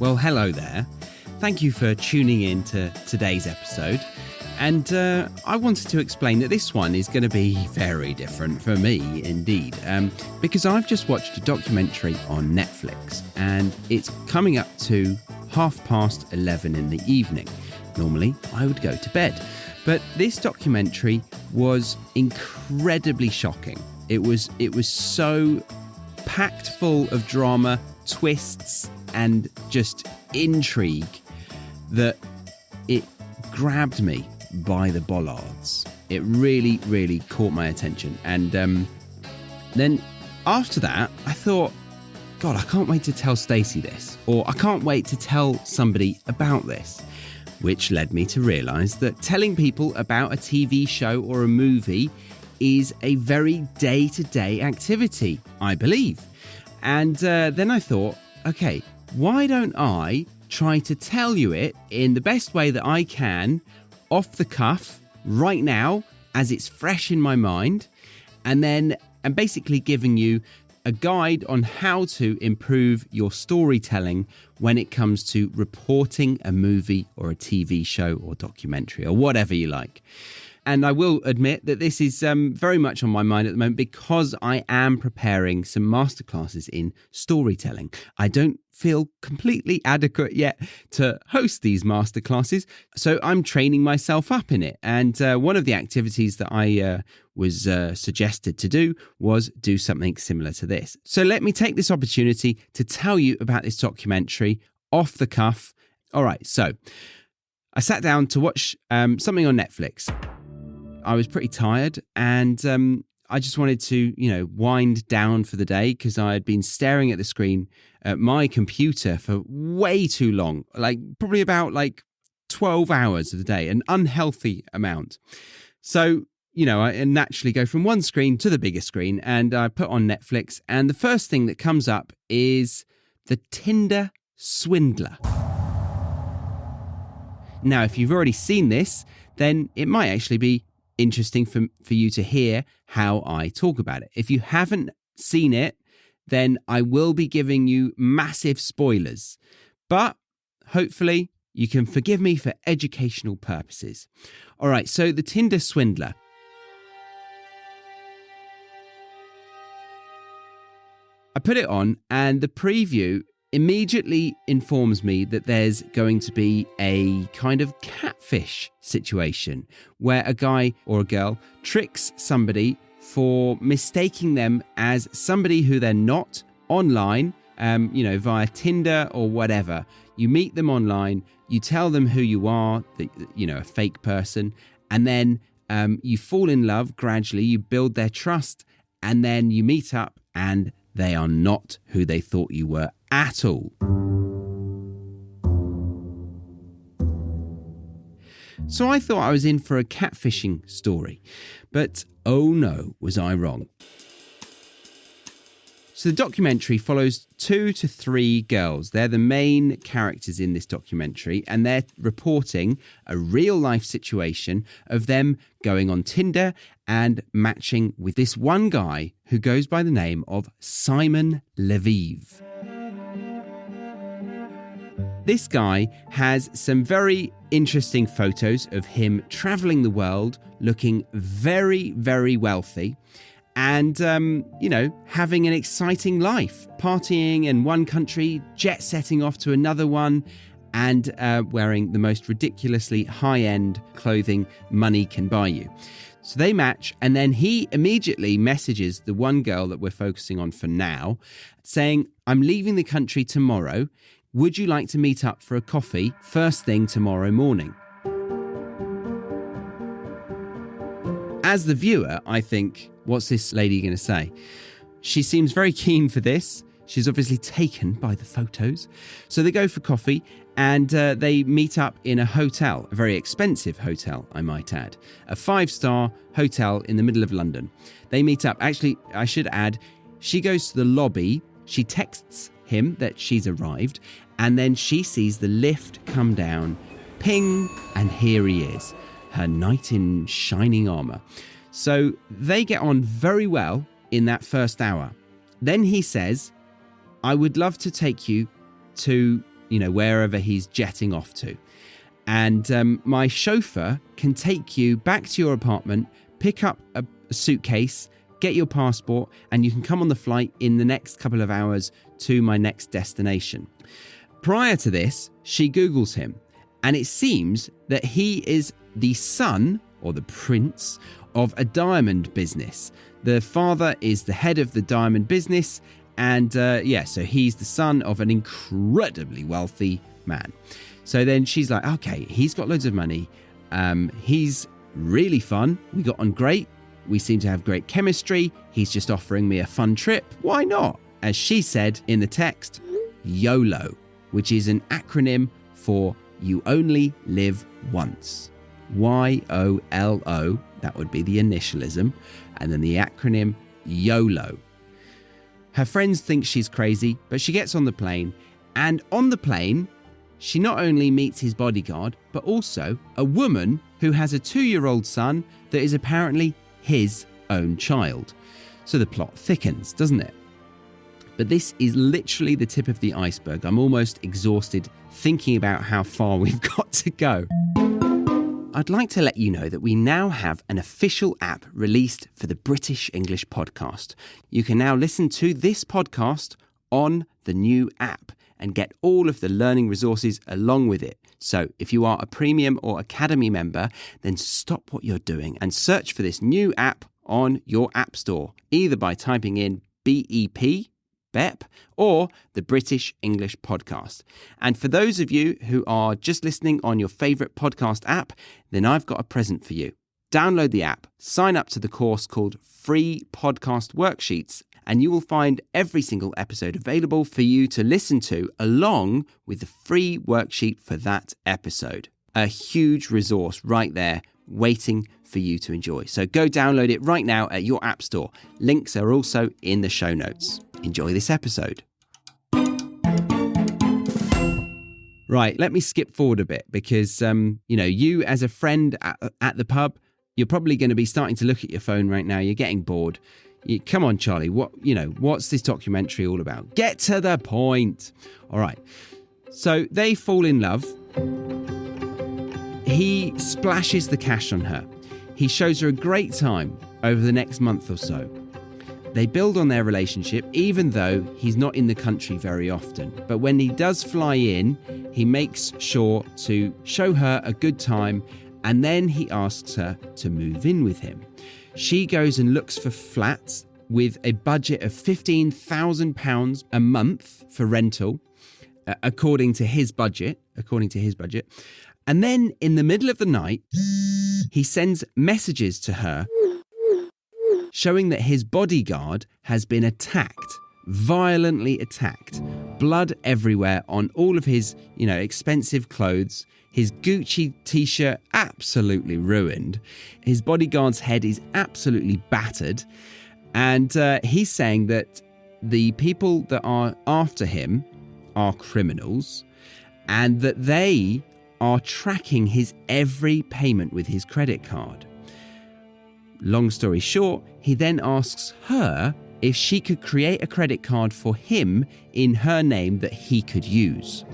Well, hello there. Thank you for tuning in to today's episode. And I wanted to explain that this one is going to be very different for me indeed, because I've just watched a documentary on Netflix and it's coming up to 11:30 in the evening. Normally, I would go to bed. But this documentary was incredibly shocking. It was so packed full of drama, twists, and just intrigue that it grabbed me by the bollards. It really, really caught my attention. And then after that, I thought, God, I can't wait to tell Stacey this, or I can't wait to tell somebody about this. Which led me to realise that telling people about a TV show or a movie is a very day-to-day activity, I believe. And then I thought, okay, why don't I try to tell you it in the best way that I can, off the cuff, right now, as it's fresh in my mind, and then I'm basically giving you a guide on how to improve your storytelling when it comes to reporting a movie or a TV show or documentary or whatever you like. And I will admit that this is very much on my mind at the moment because I am preparing some masterclasses in storytelling. I don't feel completely adequate yet to host these masterclasses, so I'm training myself up in it. And one of the activities that I was suggested to do was do something similar to this. So let me take this opportunity to tell you about this documentary off the cuff. All right, so I sat down to watch something on Netflix. I was pretty tired and I just wanted to, wind down for the day because I had been staring at the screen at my computer for way too long, probably about 12 hours of the day, an unhealthy amount. So, I naturally go from one screen to the bigger screen and I put on Netflix and the first thing that comes up is The Tinder Swindler. Now, if you've already seen this, then it might actually be interesting for you to hear how I talk about it. If you haven't seen it, then I will be giving you massive spoilers. But hopefully you can forgive me for educational purposes. All right, so The Tinder Swindler. I put it on and the preview immediately informs me that there's going to be a kind of catfish situation where a guy or a girl tricks somebody for mistaking them as somebody who they're not online, via Tinder or whatever. You meet them online, you tell them who you are, a fake person, and then you fall in love gradually, you build their trust, and then you meet up and they are not who they thought you were at all. So I thought I was in for a catfishing story, but oh no, was I wrong. So the documentary follows 2 to 3 girls. They're the main characters in this documentary, and they're reporting a real-life situation of them going on Tinder and matching with this one guy who goes by the name of Simon Lviv. This guy has some very interesting photos of him traveling the world, looking very, very wealthy, and, having an exciting life, partying in one country, jet-setting off to another one, and wearing the most ridiculously high-end clothing money can buy you. So they match, and then he immediately messages the one girl that we're focusing on for now, saying, I'm leaving the country tomorrow. Would you like to meet up for a coffee first thing tomorrow morning? As the viewer, I think, what's this lady going to say? She seems very keen for this. She's obviously taken by the photos. So they go for coffee and they meet up in a hotel, a very expensive hotel, I might add. A 5-star hotel in the middle of London. They meet up. Actually, I should add, she goes to the lobby. She texts him that she's arrived. And then she sees the lift come down. Ping, and here he is. Her knight in shining armour. So they get on very well in that first hour. Then he says, I would love to take you to wherever he's jetting off to. And my chauffeur can take you back to your apartment, pick up a suitcase, get your passport, and you can come on the flight in the next couple of hours to my next destination. Prior to this, she Googles him, and it seems that he is the son or the prince of a diamond business. The father is the head of the diamond business, and so he's the son of an incredibly wealthy man. So then she's like, okay, he's got loads of money. He's really fun. We got on great. We seem to have great chemistry. He's just offering me a fun trip. Why not? As she said in the text, YOLO, which is an acronym for You Only Live Once. YOLO, that would be the initialism, and then the acronym YOLO. Her friends think she's crazy, but she gets on the plane, and on the plane, she not only meets his bodyguard, but also a woman who has a 2-year-old son that is apparently his own child. So the plot thickens, doesn't it? But this is literally the tip of the iceberg. I'm almost exhausted thinking about how far we've got to go. I'd like to let you know that we now have an official app released for the British English podcast. You can now listen to this podcast on the new app and get all of the learning resources along with it. So if you are a premium or academy member, then stop what you're doing and search for this new app on your app store, either by typing in BEP, or the British English podcast. And for those of you who are just listening on your favourite podcast app, then I've got a present for you. Download the app, sign up to the course called Free Podcast Worksheets, and you will find every single episode available for you to listen to along with the free worksheet for that episode. A huge resource right there waiting for you to enjoy. So go download it right now at your app store. Links are also in the show notes. Enjoy this episode. Right, let me skip forward a bit because, you as a friend at the pub, you're probably going to be starting to look at your phone right now. You're getting bored. Come on, Charlie, what's this documentary all about? Get to the point. All right. So they fall in love. He splashes the cash on her. He shows her a great time over the next month or so. They build on their relationship, even though he's not in the country very often. But when he does fly in, he makes sure to show her a good time, and then he asks her to move in with him. She goes and looks for flats with a budget of £15,000 a month for rental, according to his budget. And then in the middle of the night, he sends messages to her showing that his bodyguard has been attacked, violently attacked, blood everywhere on all of his, expensive clothes. His Gucci t-shirt absolutely ruined. His bodyguard's head is absolutely battered. And he's saying that the people that are after him are criminals and that they are tracking his every payment with his credit card. Long story short, he then asks her if she could create a credit card for him in her name that he could use.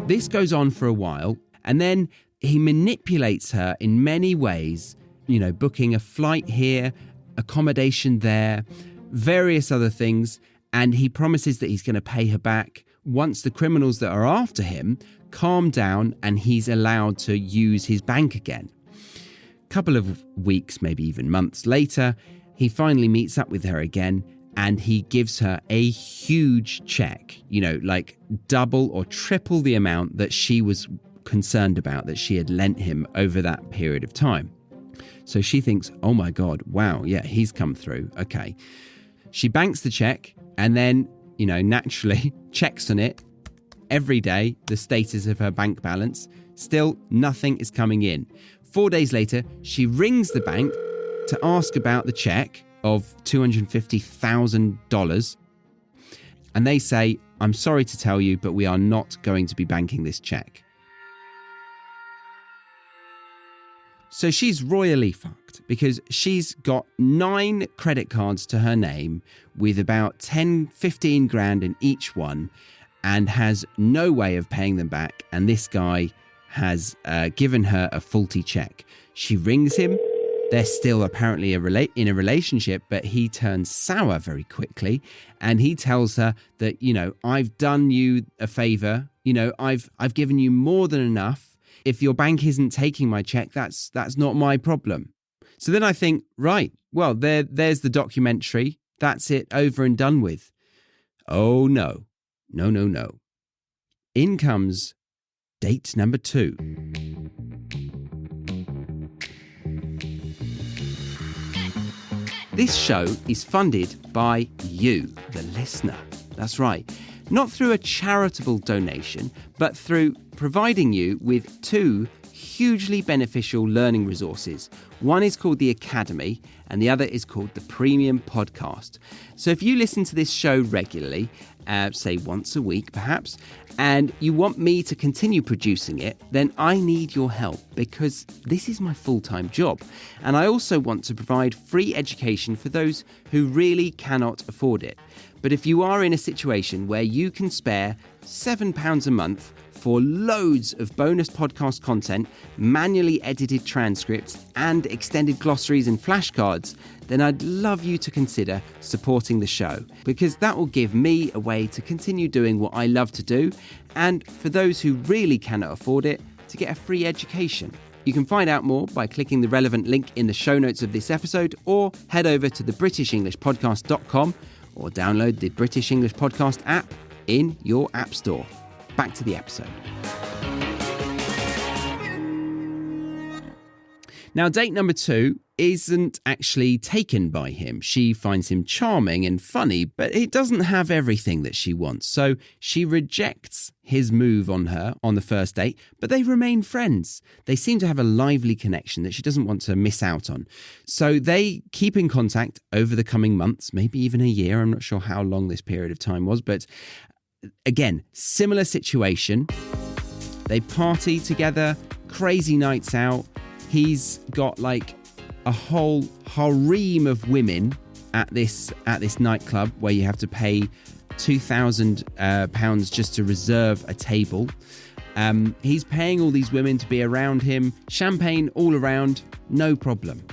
This goes on for a while, and then he manipulates her in many ways, booking a flight here, accommodation there, various other things, and he promises that he's going to pay her back once the criminals that are after him calm down and he's allowed to use his bank again. A couple of weeks, maybe even months later, he finally meets up with her again and he gives her a huge check, like double or triple the amount that she was concerned about that she had lent him over that period of time. So she thinks, oh my God, wow, yeah, he's come through. Okay. She banks the check and then, naturally checks on it every day, the status of her bank balance. Still, nothing is coming in. 4 days later, she rings the bank to ask about the check of $250,000. And they say, I'm sorry to tell you, but we are not going to be banking this check. So she's royally fucked because she's got 9 credit cards to her name with about 10, 15 grand in each one and has no way of paying them back. And this guy has given her a faulty check. She rings him. They're still apparently in a relationship, but he turns sour very quickly. And he tells her that, I've done you a favor. I've given you more than enough. If your bank isn't taking my check, that's not my problem. So then I think, right, well, there's the documentary. That's it, over and done with. Oh, no. No. In comes date number 2. This show is funded by you, the listener. That's right. Not through a charitable donation, but through providing you with 2 hugely beneficial learning resources. One is called the Academy and the other is called the Premium Podcast. So if you listen to this show regularly, say once a week perhaps, and you want me to continue producing it, then I need your help because this is my full-time job. And I also want to provide free education for those who really cannot afford it. But if you are in a situation where you can spare £7 a month for loads of bonus podcast content, manually edited transcripts, and extended glossaries and flashcards, then I'd love you to consider supporting the show, because that will give me a way to continue doing what I love to do, and for those who really cannot afford it, to get a free education. You can find out more by clicking the relevant link in the show notes of this episode, or head over to thebritishenglishpodcast.com or download the British English Podcast app in your app store. Back to the episode. Now, date number 2 isn't actually taken by him. She finds him charming and funny, but it doesn't have everything that she wants. So she rejects his move on her on the first date, but they remain friends. They seem to have a lively connection that she doesn't want to miss out on. So they keep in contact over the coming months, maybe even a year. I'm not sure how long this period of time was, but again, similar situation. They party together, crazy nights out. He's got like a whole harem of women at this nightclub where you have to pay £2,000 just to reserve a table. He's paying all these women to be around him, champagne all around, no problem.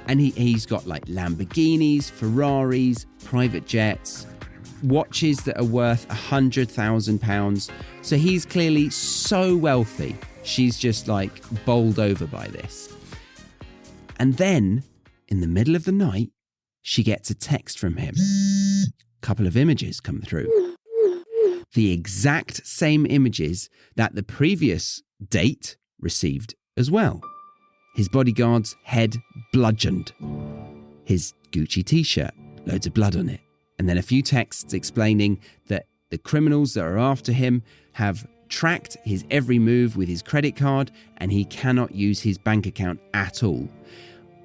And he's got like Lamborghinis, Ferraris, private jets, watches that are worth £100,000. So he's clearly so wealthy. She's just like bowled over by this. And then, in the middle of the night, she gets a text from him. A couple of images come through. The exact same images that the previous date received as well. His bodyguard's head bludgeoned. His Gucci t-shirt, loads of blood on it. And then a few texts explaining that the criminals that are after him have tracked his every move with his credit card and he cannot use his bank account at all.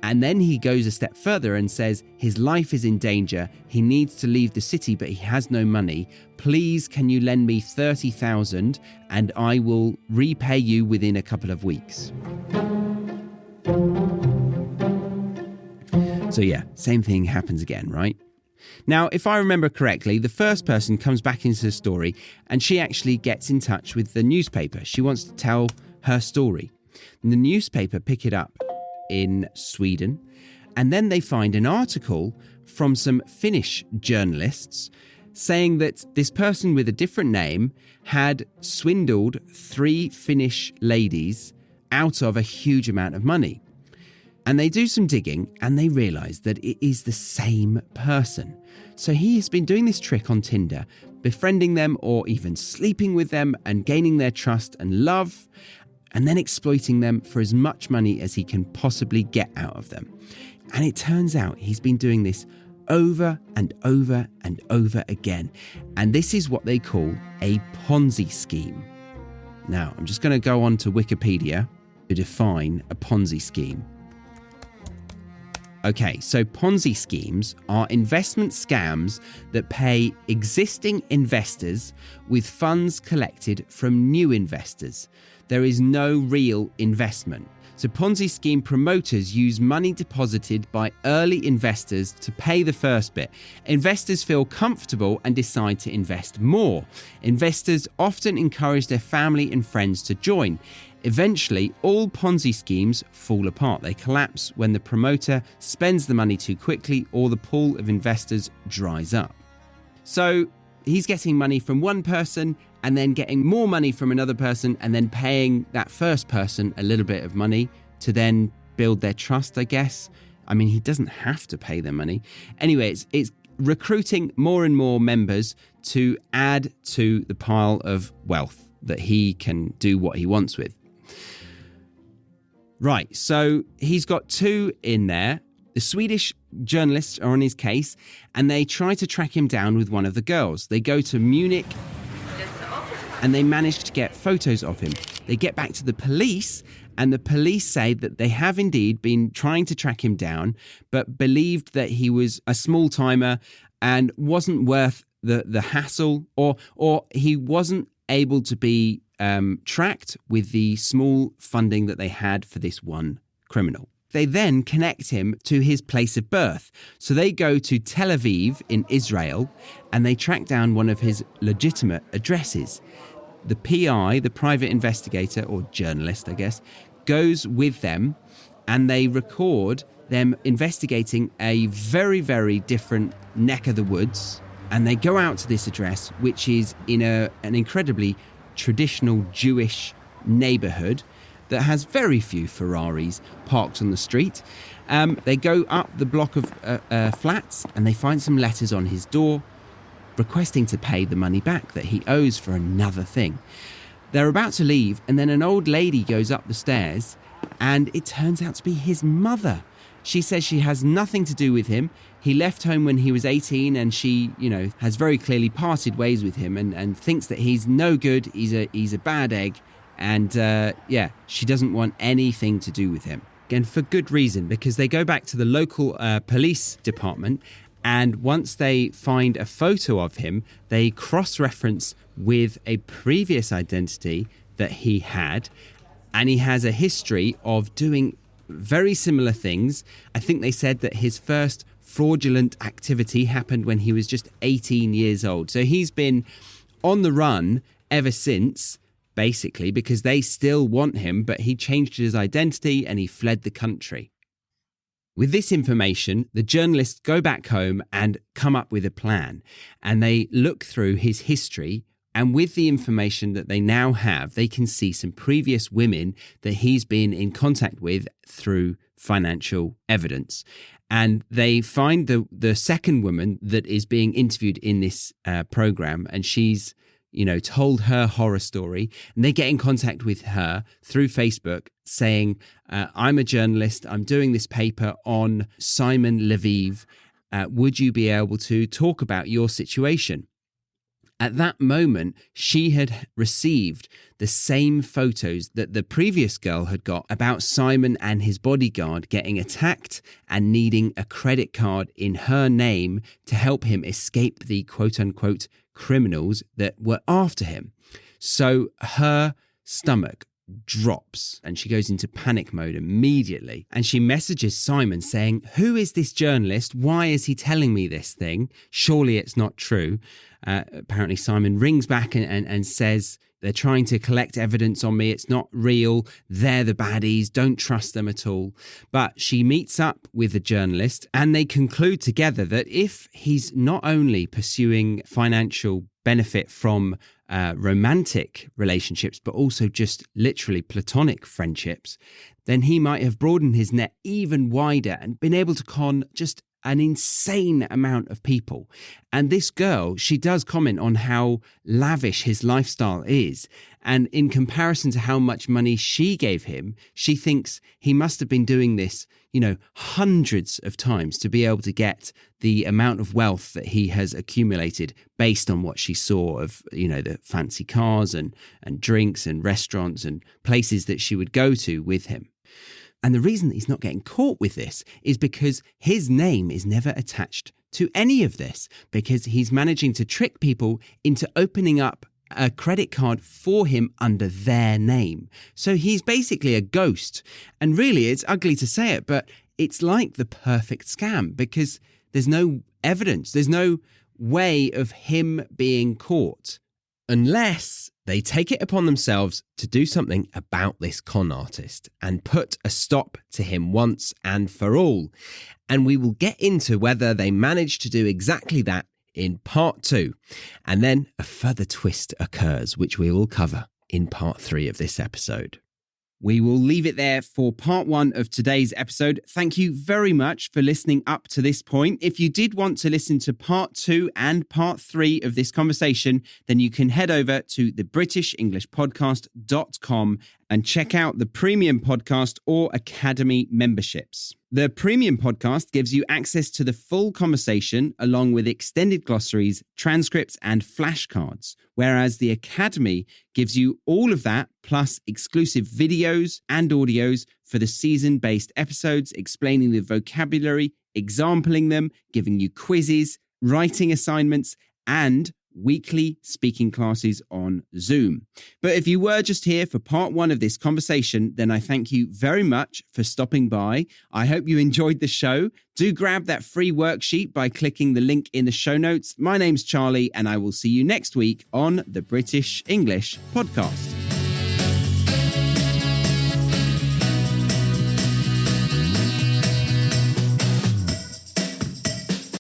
And then he goes a step further and says his life is in danger. He needs to leave the city, but he has no money. Please, can you lend me 30,000 and I will repay you within a couple of weeks. So yeah, same thing happens again, right? Now, if I remember correctly, the first person comes back into the story and she actually gets in touch with the newspaper. She wants to tell her story. And the newspaper pick it up in Sweden, and then they find an article from some Finnish journalists saying that this person with a different name had swindled 3 Finnish ladies out of a huge amount of money. And they do some digging and they realise that it is the same person. So he has been doing this trick on Tinder, befriending them or even sleeping with them and gaining their trust and love, and then exploiting them for as much money as he can possibly get out of them. And it turns out he's been doing this over and over and over again. And this is what they call a Ponzi scheme. Now, I'm just going to go on to Wikipedia to define a Ponzi scheme. Okay, so Ponzi schemes are investment scams that pay existing investors with funds collected from new investors. there is no real investment. So Ponzi scheme promoters use money deposited by early investors to pay the first bit. Investors feel comfortable and decide to invest more. Investors often encourage their family and friends to join. Eventually, all Ponzi schemes fall apart. They collapse when the promoter spends the money too quickly or the pool of investors dries up. So he's getting money from one person and then getting more money from another person and then paying that first person a little bit of money to then build their trust, I guess. I mean, he doesn't have to pay them money. Anyway, it's recruiting more and more members to add to the pile of wealth that he can do what he wants with. Right, so he's got two in there. The Swedish journalists are on his case and they try to track him down with one of the girls. They go to Munich and they manage to get photos of him. They get back to the police and the police say that they have indeed been trying to track him down, but believed that he was a small timer and wasn't worth the hassle, or he wasn't able to be tracked with the small funding that they had for this one criminal. They then connect him to his place of birth. So they go to Tel Aviv in Israel and they track down one of his legitimate addresses. The PI, the private investigator or journalist, I guess, goes with them and they record them investigating a very, very different neck of the woods. And they go out to this address, which is in an incredibly traditional Jewish neighborhood that has very few Ferraris parked on the street. They go up the block of flats and they find some letters on his door requesting to pay the money back that he owes for another thing. They're about to leave and then an old lady goes up the stairs and it turns out to be his mother. She says she has nothing to do with him. He left home when he was 18 and she, has very clearly parted ways with him and thinks that he's no good, he's a bad egg. And she doesn't want anything to do with him. And for good reason, because they go back to the local police department and once they find a photo of him, they cross-reference with a previous identity that he had. And he has a history of doing very similar things. I think they said that his first fraudulent activity happened when he was just 18 years old. So he's been on the run ever since, basically, because they still want him, but he changed his identity and he fled the country. With this information, the journalists go back home and come up with a plan. And they look through his history. And with the information that they now have, they can see some previous women that he's been in contact with through financial evidence. And they find the second woman that is being interviewed in this program. And she's told her horror story, and they get in contact with her through Facebook saying, I'm a journalist, I'm doing this paper on Simon Lviv. Would you be able to talk about your situation? At that moment, she had received the same photos that the previous girl had got about Simon and his bodyguard getting attacked and needing a credit card in her name to help him escape the quote-unquote criminals that were after him. So her stomach drops and she goes into panic mode immediately. And she messages Simon saying, who is this journalist? Why is he telling me this thing? Surely it's not true. Apparently Simon rings back and says, they're trying to collect evidence on me. It's not real. They're the baddies. Don't trust them at all. But she meets up with the journalist and they conclude together that if he's not only pursuing financial benefit from romantic relationships, but also just literally platonic friendships, then he might have broadened his net even wider and been able to con just an insane amount of people. And this girl, she does comment on how lavish his lifestyle is. And in comparison to how much money she gave him, she thinks he must have been doing this, hundreds of times to be able to get the amount of wealth that he has accumulated based on what she saw of, the fancy cars and drinks and restaurants and places that she would go to with him. And the reason that he's not getting caught with this is because his name is never attached to any of this, because he's managing to trick people into opening up a credit card for him under their name. So he's basically a ghost. And really, it's ugly to say it, but it's like the perfect scam because there's no evidence. There's no way of him being caught unless they take it upon themselves to do something about this con artist and put a stop to him once and for all. And we will get into whether they manage to do exactly that in part 2. And then a further twist occurs, which we will cover in part 3 of this episode. We will leave it there for part 1 of today's episode. Thank you very much for listening up to this point. If you did want to listen to part 2 and part 3 of this conversation, then you can head over to thebritishenglishpodcast.com and check out the premium podcast or academy memberships. The premium podcast gives you access to the full conversation along with extended glossaries, transcripts, and flashcards, whereas the academy gives you all of that plus exclusive videos and audios for the season-based episodes, explaining the vocabulary, exampling them, giving you quizzes, writing assignments, and weekly speaking classes on Zoom. But if you were just here for part 1 of this conversation, then I thank you very much for stopping by. I hope you enjoyed the show. Do grab that free worksheet by clicking the link in the show notes. My name's Charlie, and I will see you next week on the British English Podcast.